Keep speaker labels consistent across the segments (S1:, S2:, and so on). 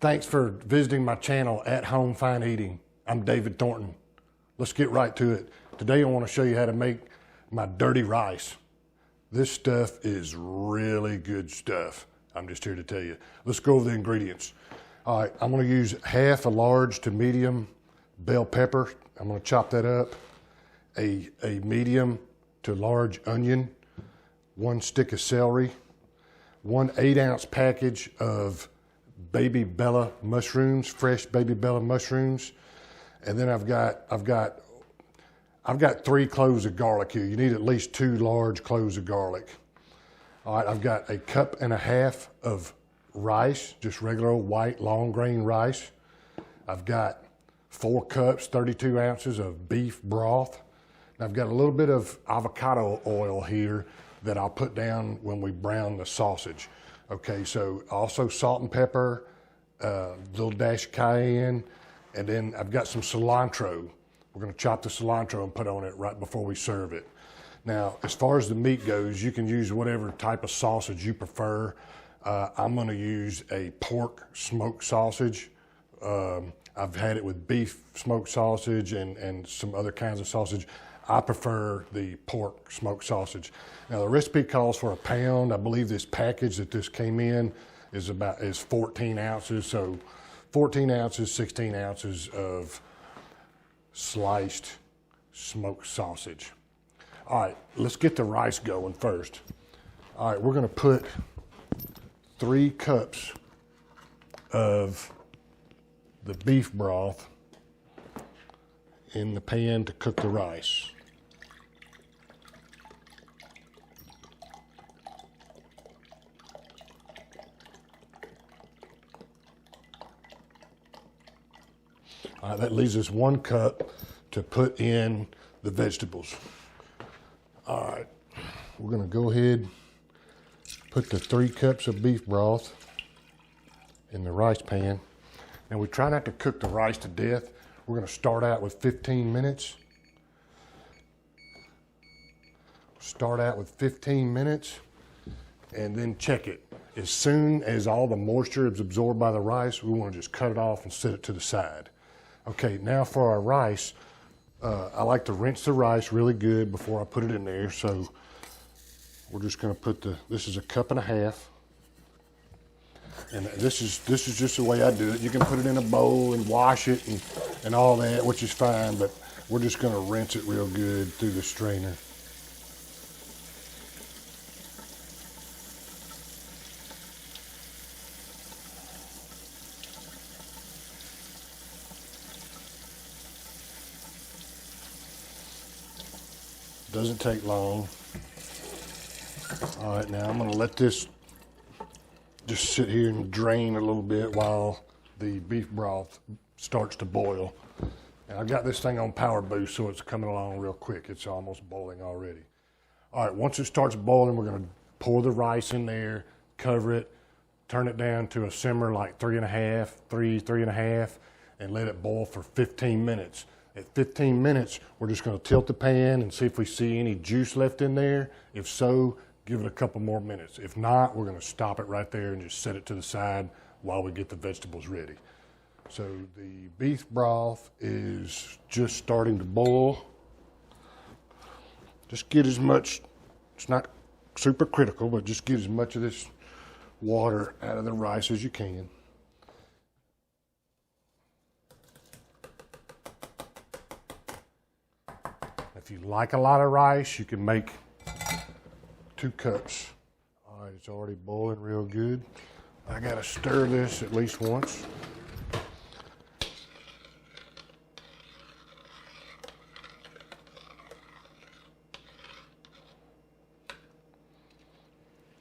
S1: Thanks for visiting my channel, At Home Fine Eating. I'm David Thornton. Let's get right to it. Today I want to show you how to make my dirty rice. This stuff is really good stuff. I'm just here to tell you. Let's go over the ingredients. All right, I'm going to use half a large to medium bell pepper. I'm going to chop that up. A medium to large onion, 1 stick of celery, 1 8-ounce package of baby Bella mushrooms, fresh baby Bella mushrooms, and then I've got 3 cloves of garlic here. You need at least 2 large cloves of garlic. All right, I've got 1.5 cups of rice, just regular old white long grain rice. I've got 4 cups, 32 ounces of beef broth. And I've got a little bit of avocado oil here that I'll put down when we brown the sausage. Okay, so also salt and pepper, a little dash of cayenne, and then I've got some cilantro. We're gonna chop the cilantro and put on it right before we serve it. Now, as far as the meat goes, you can use whatever type of sausage you prefer. I'm gonna use a pork smoked sausage. I've had it with beef smoked sausage and some other kinds of sausage. I prefer the pork smoked sausage. Now the recipe calls for 1 pound. I believe this package that this came in is 14 ounces. So 14 ounces, 16 ounces of sliced smoked sausage. All right, let's get the rice going first. All right, we're gonna put 3 cups of the beef broth in the pan to cook the rice. All right, that leaves us 1 cup to put in the vegetables. All right, we're gonna go ahead, put the 3 cups of beef broth in the rice pan. And we try not to cook the rice to death. We're gonna start out with 15 minutes. Start out with 15 minutes and then check it. As soon as all the moisture is absorbed by the rice, we wanna just cut it off and set it to the side. Okay, now for our rice, I like to rinse the rice really good before I put it in there. So we're just gonna put this is 1.5 cups. And this is just the way I do it. You can put it in a bowl and wash it and all that, which is fine, but we're just gonna rinse it real good through the strainer. Doesn't take long. All right, now I'm gonna let this just sit here and drain a little bit while the beef broth starts to boil. And I've got this thing on power boost, so it's coming along real quick. It's almost boiling already. All right, once it starts boiling, we're gonna pour the rice in there, cover it, turn it down to a simmer like 3.5, and let it boil for 15 minutes. At 15 minutes, we're just gonna tilt the pan and see if we see any juice left in there. If so, give it a couple more minutes. If not, we're gonna stop it right there and just set it to the side while we get the vegetables ready. So the beef broth is just starting to boil. Just get as much, it's not super critical, but just get as much of this water out of the rice as you can. If you like a lot of rice, you can make 2 cups. All right, it's already boiling real good. I gotta stir this at least once.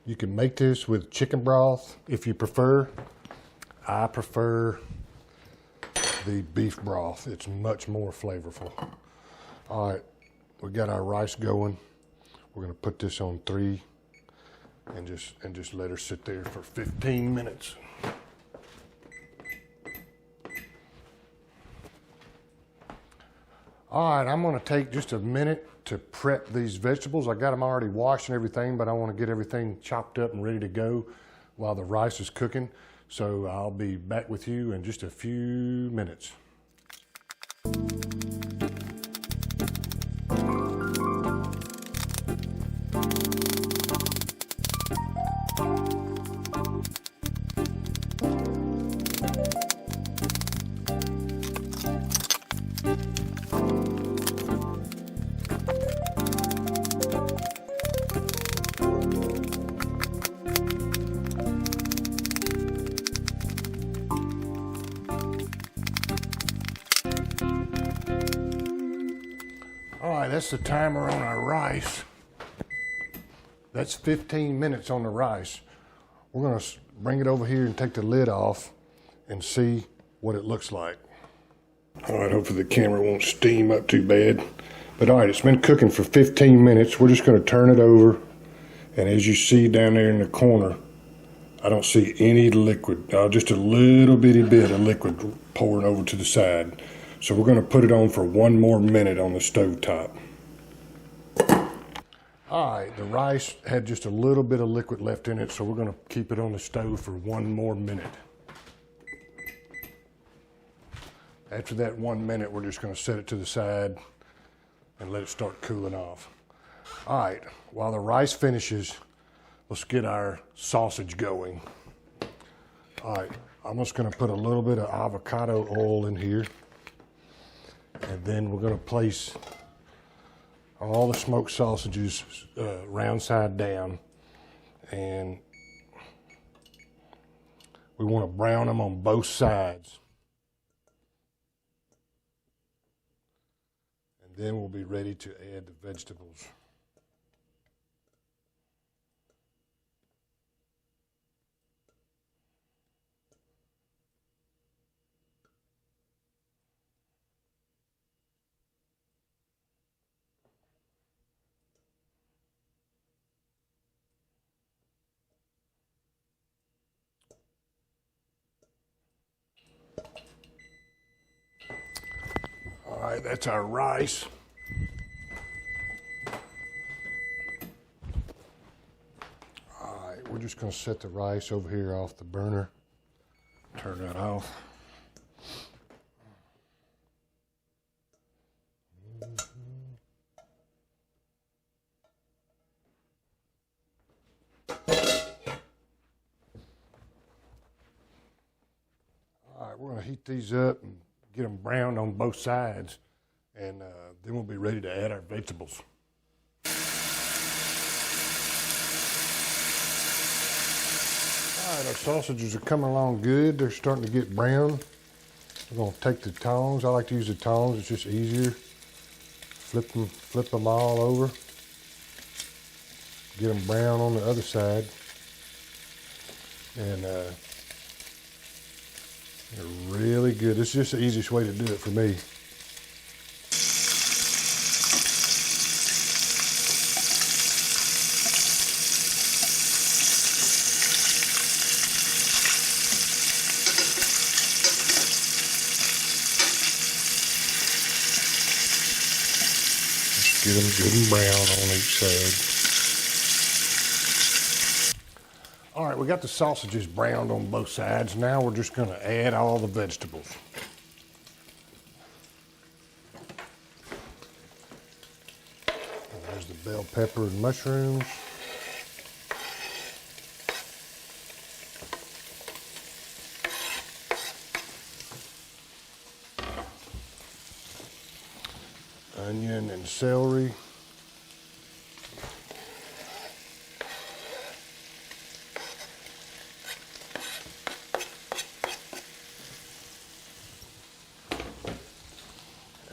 S1: You can make this with chicken broth if you prefer. I prefer the beef broth. It's much more flavorful. All right, we got our rice going. We're gonna put this on 3 and just let her sit there for 15 minutes. All right, I'm gonna take just a minute to prep these vegetables. I got them already washed and everything, but I wanna get everything chopped up and ready to go while the rice is cooking. So I'll be back with you in just a few minutes. All right, that's the timer on our rice. That's 15 minutes on the rice. We're gonna bring it over here and take the lid off and see what it looks like. All right, hopefully the camera won't steam up too bad. But all right, it's been cooking for 15 minutes. We're just gonna turn it over. And as you see down there in the corner, I don't see any liquid, just a little bitty bit of liquid pouring over to the side. So we're gonna put it on for 1 more minute on the stove top. All right, the rice had just a little bit of liquid left in it, so we're gonna keep it on the stove for 1 more minute. After that 1 minute, we're just gonna set it to the side and let it start cooling off. All right, while the rice finishes, let's get our sausage going. All right, I'm just gonna put a little bit of avocado oil in here. And then we're going to place all the smoked sausages round side down, and we want to brown them on both sides. And then we'll be ready to add the vegetables. All right, that's our rice. All right, we're just going to set the rice over here off the burner. Turn that off. All right, we're going to heat these up and get them browned on both sides, and then we'll be ready to add our vegetables. All right, our sausages are coming along good. They're starting to get brown. We're going to take the tongs. I like to use the tongs. It's just easier. Flip them all over. Get them brown on the other side. And they're really good. It's just the easiest way to do it for me. Just get them good and brown on each side. All right, we got the sausages browned on both sides. Now we're just going to add all the vegetables. There's the bell pepper and mushrooms. Onion and celery.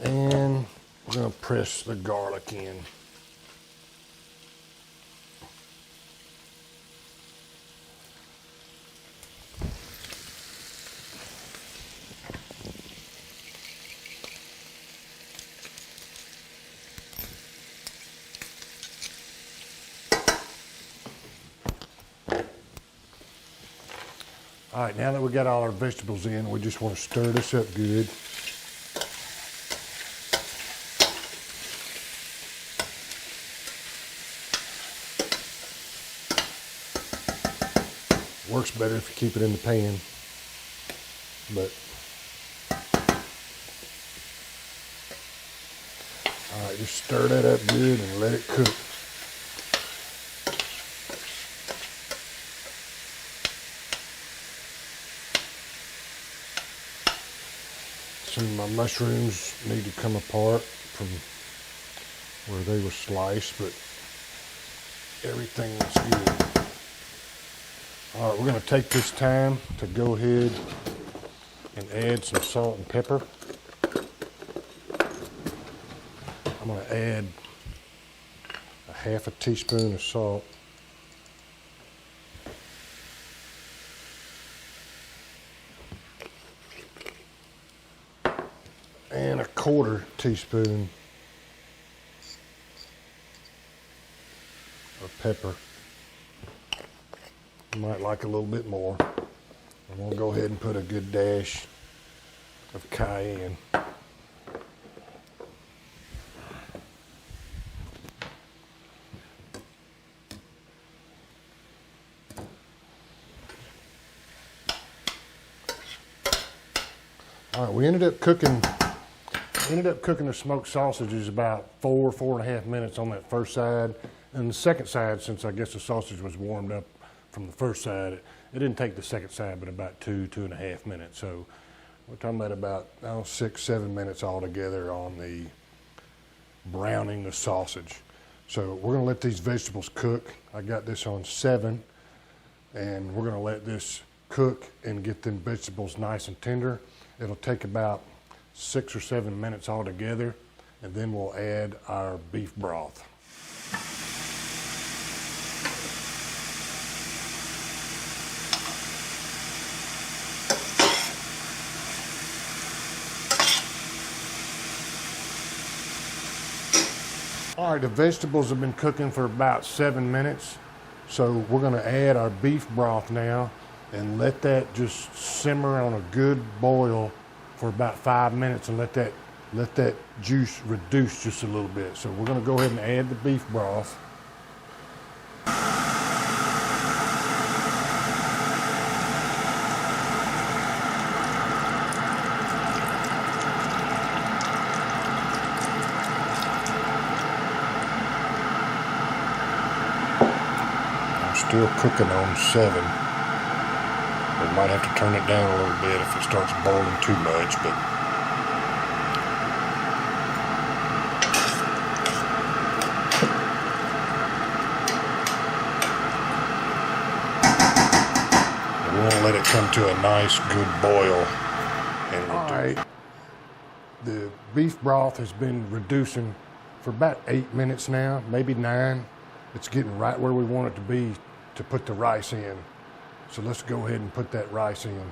S1: And we're going to press the garlic in. All right, now that we got all our vegetables in, we just want to stir this up good. Works better if you keep it in the pan. but all right, just stir that up good and let it cook. Some of my mushrooms need to come apart from where they were sliced, but everything is good. All right, we're going to take this time to go ahead and add some salt and pepper. I'm going to add a half a teaspoon of salt. And a quarter teaspoon of pepper. You might like a little bit more. I'm going to go ahead and put a good dash of cayenne. All right, we ended up cooking the smoked sausages about 4.5 minutes on that first side. And the second side, since I guess the sausage was warmed up from the first side, it didn't take the second side but about 2.5 minutes. So we're talking about 6-7 minutes altogether on the browning the sausage. So we're gonna let these vegetables cook. I got this on 7, and we're gonna let this cook and get them vegetables nice and tender. It'll take about 6 or 7 minutes altogether, and then we'll add our beef broth. All right, the vegetables have been cooking for about 7 minutes, so we're going to add our beef broth now and let that just simmer on a good boil for about 5 minutes and let that juice reduce just a little bit. So we're going to go ahead and add the beef broth. Still cooking on 7. We might have to turn it down a little bit if it starts boiling too much, but we want to let it come to a nice good boil. And all right, the beef broth has been reducing for about 8 minutes now, maybe 9. It's getting right where we want it to be to put the rice in. So let's go ahead and put that rice in.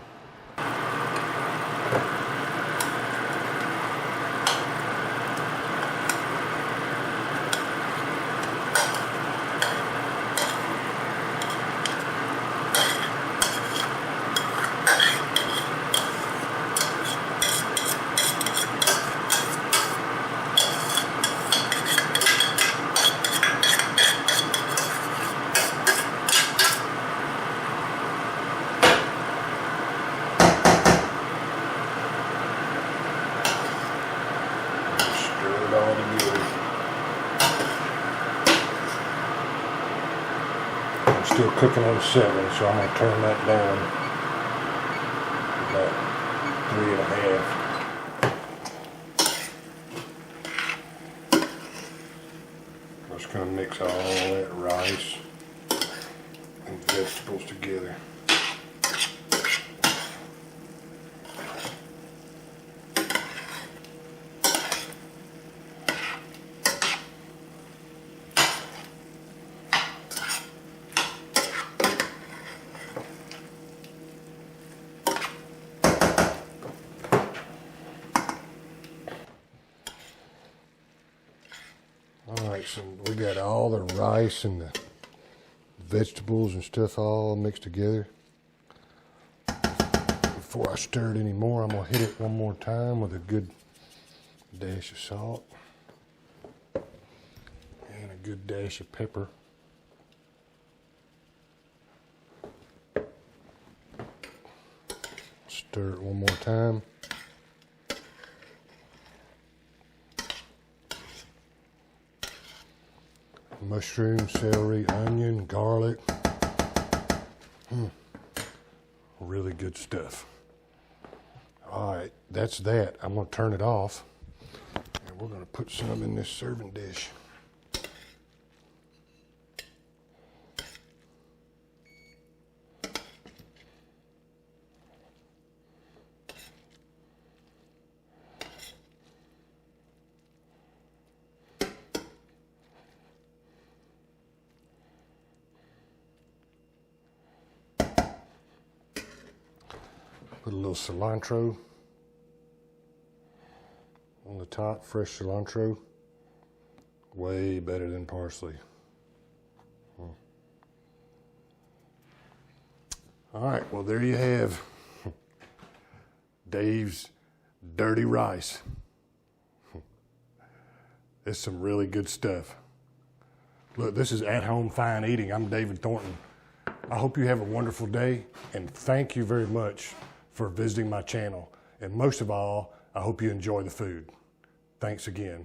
S1: Still cooking on 7, so I'm going to turn that down to about 3.5. Just going to mix all that rice and vegetables together. All right, so we got all the rice and the vegetables and stuff all mixed together. Before I stir it anymore, I'm gonna hit it one more time with a good dash of salt and a good dash of pepper. Stir Stir it one more time. Mushroom, celery, onion, garlic. Really good stuff. All right, that's that. I'm gonna turn it off and we're gonna put some in this serving dish. Put a little cilantro on the top, fresh cilantro. Way better than parsley. All right, well, there you have Dave's dirty rice. It's some really good stuff. Look, this is at-home fine eating. I'm David Thornton. I hope you have a wonderful day, and thank you very much for visiting my channel. And most of all, I hope you enjoy the food. Thanks again.